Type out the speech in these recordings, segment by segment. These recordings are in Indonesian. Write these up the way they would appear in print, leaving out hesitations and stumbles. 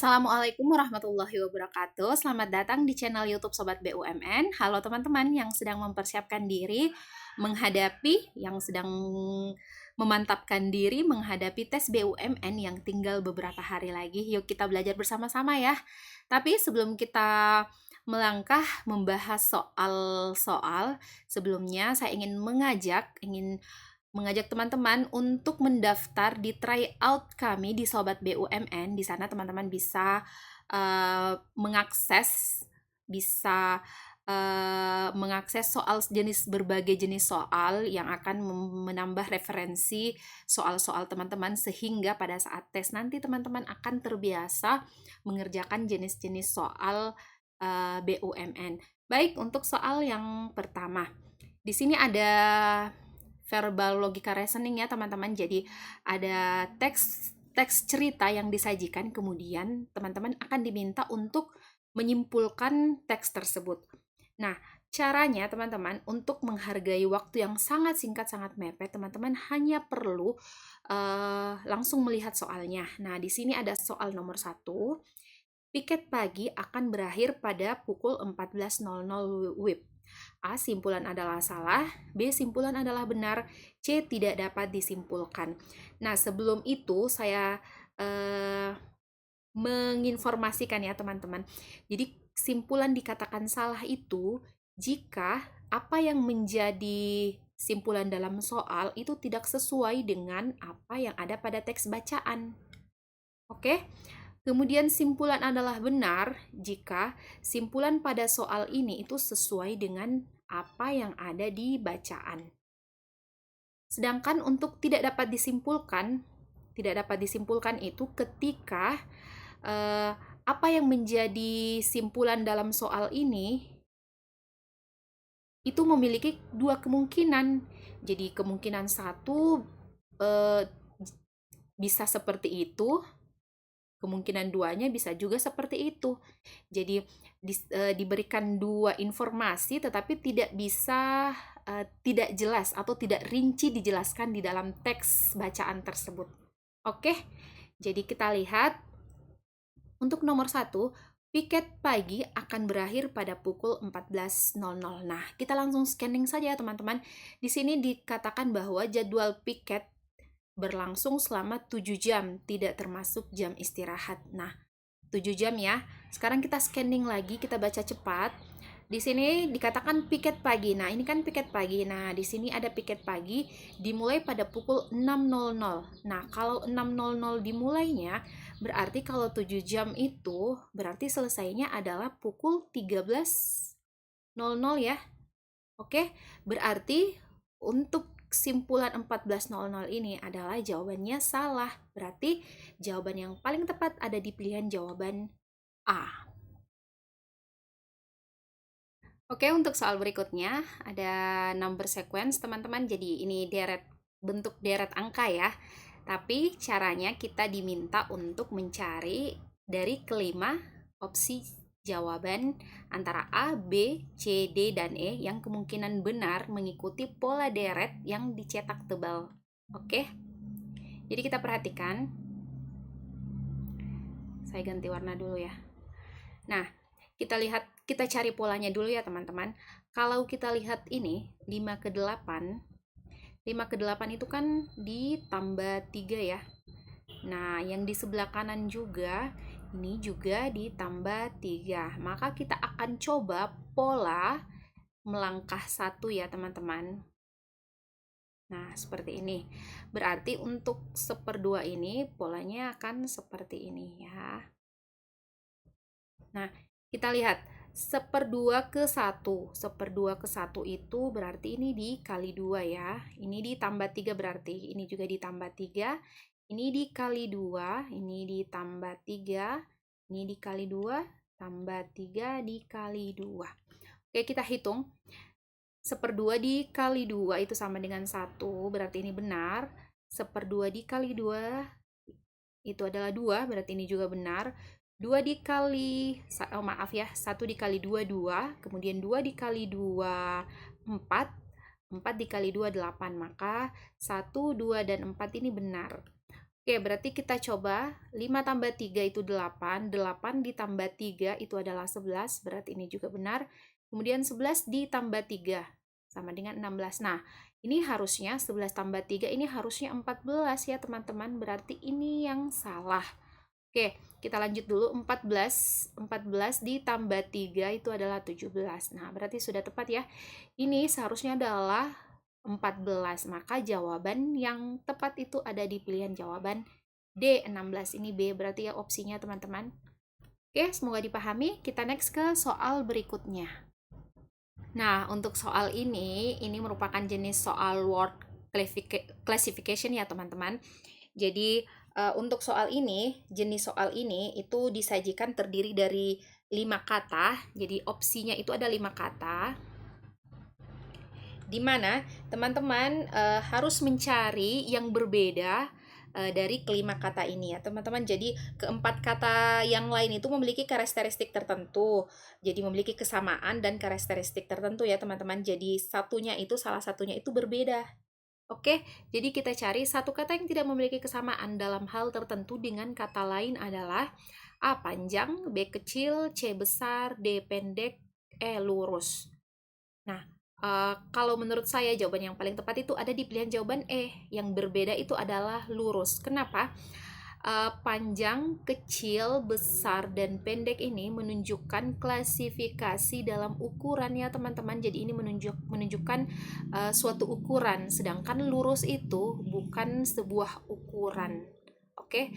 Assalamualaikum warahmatullahi wabarakatuh. Selamat datang di channel YouTube Sobat BUMN. Halo teman-teman yang sedang mempersiapkan diri yang sedang memantapkan diri menghadapi tes BUMN yang tinggal beberapa hari lagi. Yuk kita belajar bersama-sama ya. Tapi sebelum kita melangkah membahas soal-soal, sebelumnya saya ingin mengajak teman-teman untuk mendaftar di tryout kami di Sobat BUMN. Di sana teman-teman bisa mengakses berbagai jenis soal yang akan menambah referensi soal-soal teman-teman, sehingga pada saat tes nanti teman-teman akan terbiasa mengerjakan jenis-jenis soal BUMN. Baik, untuk soal yang pertama. Di sini ada verbal logika reasoning ya teman-teman. Jadi ada teks cerita yang disajikan, kemudian teman-teman akan diminta untuk menyimpulkan teks tersebut. Nah, caranya teman-teman untuk menghargai waktu yang sangat singkat, sangat mepet, teman-teman hanya perlu langsung melihat soalnya. Nah, di sini ada soal nomor 1. Piket pagi akan berakhir pada pukul 14.00 WIB. A. Simpulan adalah salah, B. Simpulan adalah benar, C. Tidak dapat disimpulkan. Nah, sebelum itu saya menginformasikan ya teman-teman. Jadi simpulan dikatakan salah itu jika apa yang menjadi simpulan dalam soal itu tidak sesuai dengan apa yang ada pada teks bacaan. Oke? Kemudian simpulan adalah benar jika simpulan pada soal ini itu sesuai dengan apa yang ada di bacaan. Sedangkan untuk tidak dapat disimpulkan itu ketika apa yang menjadi simpulan dalam soal ini itu memiliki dua kemungkinan. Jadi kemungkinan satu bisa seperti itu, kemungkinan duanya bisa juga seperti itu. Jadi diberikan dua informasi tetapi tidak jelas atau tidak rinci dijelaskan di dalam teks bacaan tersebut. Oke, jadi kita lihat untuk nomor 1, piket pagi akan berakhir pada pukul 14.00. Nah, kita langsung scanning saja teman-teman. Di sini dikatakan bahwa jadwal piket berlangsung selama 7 jam, tidak termasuk jam istirahat. Nah, 7 jam ya. Sekarang kita scanning lagi, kita baca cepat. Di sini dikatakan piket pagi. Nah, ini kan piket pagi. Nah, di sini ada piket pagi dimulai pada pukul 6.00. Nah, kalau 6.00 dimulainya, berarti kalau 7 jam itu, berarti selesainya adalah pukul 13.00 ya. Oke, berarti untuk simpulan 14.00 ini adalah jawabannya salah. Berarti jawaban yang paling tepat ada di pilihan jawaban A. Oke, untuk soal berikutnya ada number sequence teman-teman. Jadi ini bentuk deret angka ya. Tapi caranya kita diminta untuk mencari dari kelima opsi jawaban antara A, B, C, D, dan E yang kemungkinan benar mengikuti pola deret yang dicetak tebal. Oke, jadi kita perhatikan. Saya ganti warna dulu ya. Nah, kita cari polanya dulu ya teman-teman. Kalau kita lihat ini 5 ke 8 itu kan ditambah 3 ya. Nah, yang di sebelah kanan juga ini juga ditambah 3. Maka kita akan coba pola melangkah 1 ya teman-teman. Nah, seperti ini. Berarti untuk 1/2 ini polanya akan seperti ini ya. Nah, kita lihat 1/2 ke 1. 1/2 ke 1 itu berarti ini dikali 2 ya. Ini ditambah 3 berarti. Ini juga ditambah 3. Ini dikali 2. Ini ditambah 3. Ini dikali 2. Tambah 3 dikali 2. Oke, kita hitung. 1/2 dikali 2 itu sama dengan 1. Berarti ini benar. 1/2 dikali 2 itu adalah 2. Berarti ini juga benar. 2 dikali, 1 dikali 2, 2. Kemudian 2 dikali 2, 4. 4 dikali 2, 8. Maka 1, 2, dan 4 ini benar. Oke, berarti kita coba 5 tambah 3 itu 8, 8 ditambah 3 itu adalah 11, berarti ini juga benar. Kemudian 11 ditambah 3 sama dengan 16. Nah, ini harusnya 11 tambah 3 ini harusnya 14 ya teman-teman, berarti ini yang salah. Oke, kita lanjut dulu. 14 ditambah 3 itu adalah 17. Nah, berarti sudah tepat ya. Ini seharusnya adalah 14. Maka jawaban yang tepat itu ada di pilihan jawaban D, 16. Ini B, berarti ya opsinya teman-teman. Oke, semoga dipahami. Kita next ke soal berikutnya. Nah, untuk soal ini merupakan jenis soal word classification ya teman-teman. Jadi, untuk soal ini, jenis soal ini itu disajikan terdiri dari 5 kata. Jadi, opsinya itu ada 5 kata. Di mana teman-teman harus mencari yang berbeda dari kelima kata ini ya teman-teman. Jadi keempat kata yang lain itu memiliki karakteristik tertentu, jadi memiliki kesamaan dan karakteristik tertentu ya teman-teman. Jadi salah satunya itu berbeda. Oke, jadi kita cari satu kata yang tidak memiliki kesamaan dalam hal tertentu dengan kata lain adalah A panjang, B kecil, C besar, D pendek, E lurus. Nah, kalau menurut saya jawaban yang paling tepat itu ada di pilihan jawaban E. Yang berbeda itu adalah lurus. Kenapa? Panjang, kecil, besar, dan pendek ini menunjukkan klasifikasi dalam ukuran ya teman-teman. Jadi ini menunjukkan suatu ukuran, sedangkan lurus itu bukan sebuah ukuran. Oke,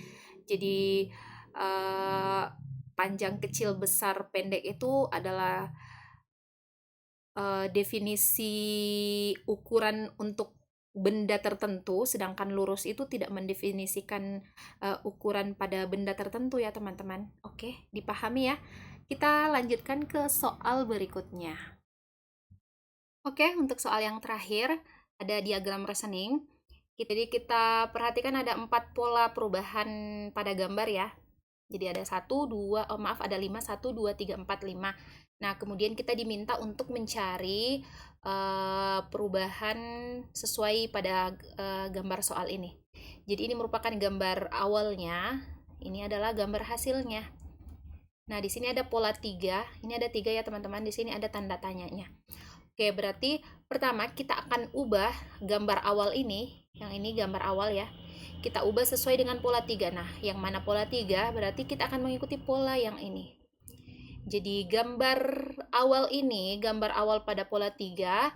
jadi panjang, kecil, besar, pendek itu adalah definisi ukuran untuk benda tertentu, sedangkan lurus itu tidak mendefinisikan ukuran pada benda tertentu ya teman-teman. Oke, dipahami ya. Kita lanjutkan ke soal berikutnya. Oke, untuk soal yang terakhir ada diagram reasoning. Jadi kita perhatikan ada 4 pola perubahan pada gambar ya. Jadi ada 5, 1, 2, 3, 4, 5. Nah, kemudian kita diminta untuk mencari perubahan sesuai pada gambar soal ini. Jadi ini merupakan gambar awalnya, ini adalah gambar hasilnya. Nah, di sini ada pola 3, ini ada 3 ya teman-teman, di sini ada tanda tanyanya. Oke, berarti pertama kita akan ubah gambar awal ini, yang ini gambar awal ya. Kita ubah sesuai dengan pola 3. Nah, yang mana pola 3 berarti kita akan mengikuti pola yang ini. Jadi gambar awal ini, gambar awal pada pola 3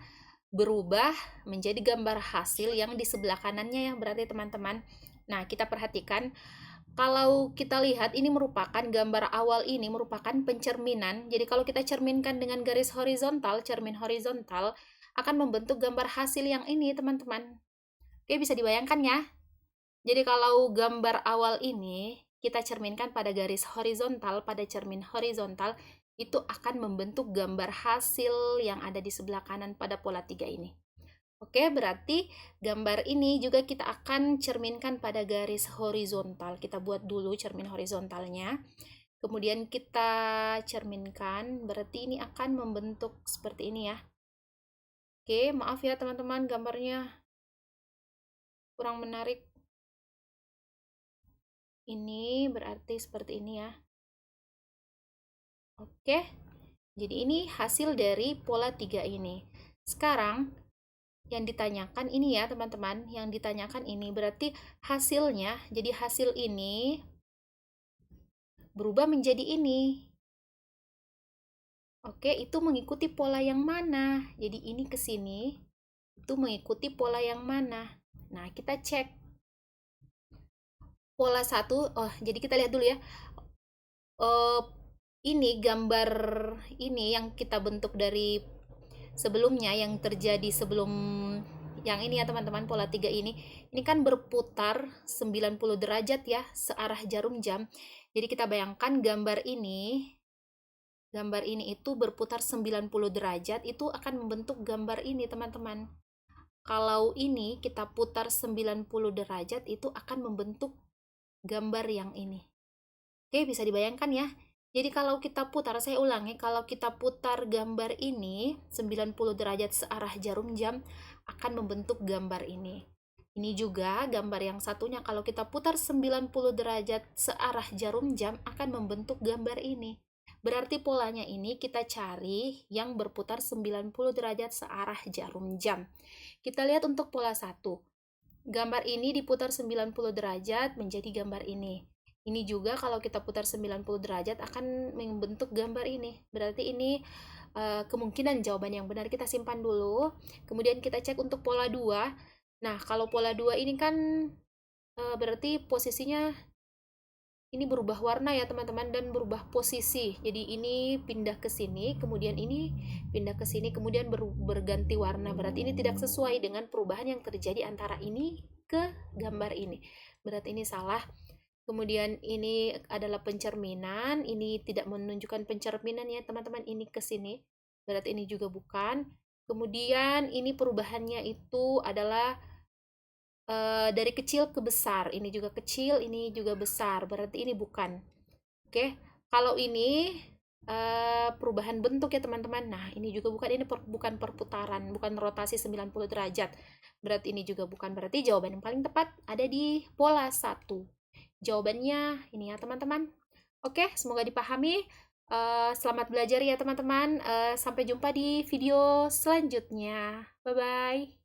berubah menjadi gambar hasil yang di sebelah kanannya ya berarti teman-teman. Nah, kita perhatikan kalau kita lihat ini merupakan gambar awal ini merupakan pencerminan. Jadi kalau kita cerminkan dengan garis horizontal, cermin horizontal akan membentuk gambar hasil yang ini, teman-teman. Oke, bisa dibayangkan ya. Jadi kalau gambar awal ini kita cerminkan pada garis horizontal, pada cermin horizontal, itu akan membentuk gambar hasil yang ada di sebelah kanan pada pola 3 ini. Oke, berarti gambar ini juga kita akan cerminkan pada garis horizontal. Kita buat dulu cermin horizontalnya. Kemudian kita cerminkan, berarti ini akan membentuk seperti ini ya. Oke, maaf ya teman-teman, gambarnya kurang menarik. Ini berarti seperti ini ya. Oke, jadi ini hasil dari pola 3 ini. Sekarang, yang ditanyakan ini ya teman-teman, yang ditanyakan ini berarti hasilnya, jadi hasil ini berubah menjadi ini. Oke, itu mengikuti pola yang mana? Jadi ini ke sini, itu mengikuti pola yang mana? Nah, kita cek. Pola 1, jadi kita lihat dulu ya. Ini gambar ini yang kita bentuk dari sebelumnya, yang terjadi sebelum yang ini ya teman-teman, pola 3 ini kan berputar 90 derajat ya, searah jarum jam. Jadi kita bayangkan gambar ini itu berputar 90 derajat, itu akan membentuk gambar ini teman-teman. Kalau ini kita putar 90 derajat, itu akan membentuk gambar yang ini. Oke, bisa dibayangkan ya. Jadi kalau kita putar, saya ulangi, kalau kita putar gambar ini 90 derajat searah jarum jam akan membentuk gambar ini. Ini juga gambar yang satunya kalau kita putar 90 derajat searah jarum jam akan membentuk gambar ini. Berarti polanya ini kita cari yang berputar 90 derajat searah jarum jam. Kita lihat untuk pola 1. Gambar ini diputar 90 derajat menjadi gambar ini. Ini juga kalau kita putar 90 derajat akan membentuk gambar ini. Berarti ini kemungkinan jawaban yang benar. Kita simpan dulu. Kemudian kita cek untuk pola 2. Nah, kalau pola 2 ini kan berarti posisinya ini berubah warna ya teman-teman dan berubah posisi. Jadi ini pindah ke sini, kemudian ini pindah ke sini, kemudian berganti warna. Berarti ini tidak sesuai dengan perubahan yang terjadi antara ini ke gambar ini. Berarti ini salah. Kemudian ini adalah pencerminan, ini tidak menunjukkan pencerminan ya teman-teman, ini ke sini. Berarti ini juga bukan. Kemudian ini perubahannya itu adalah dari kecil ke besar. Ini juga kecil, ini juga besar. Berarti ini bukan. Oke, kalau ini perubahan bentuk ya teman-teman. Nah, ini juga bukan, ini bukan perputaran, bukan rotasi 90 derajat. Berarti ini juga bukan. Berarti jawaban yang paling tepat ada di pola 1. Jawabannya ini ya teman-teman. Oke, semoga dipahami. Selamat belajar ya teman-teman. Sampai jumpa di video selanjutnya. Bye-bye.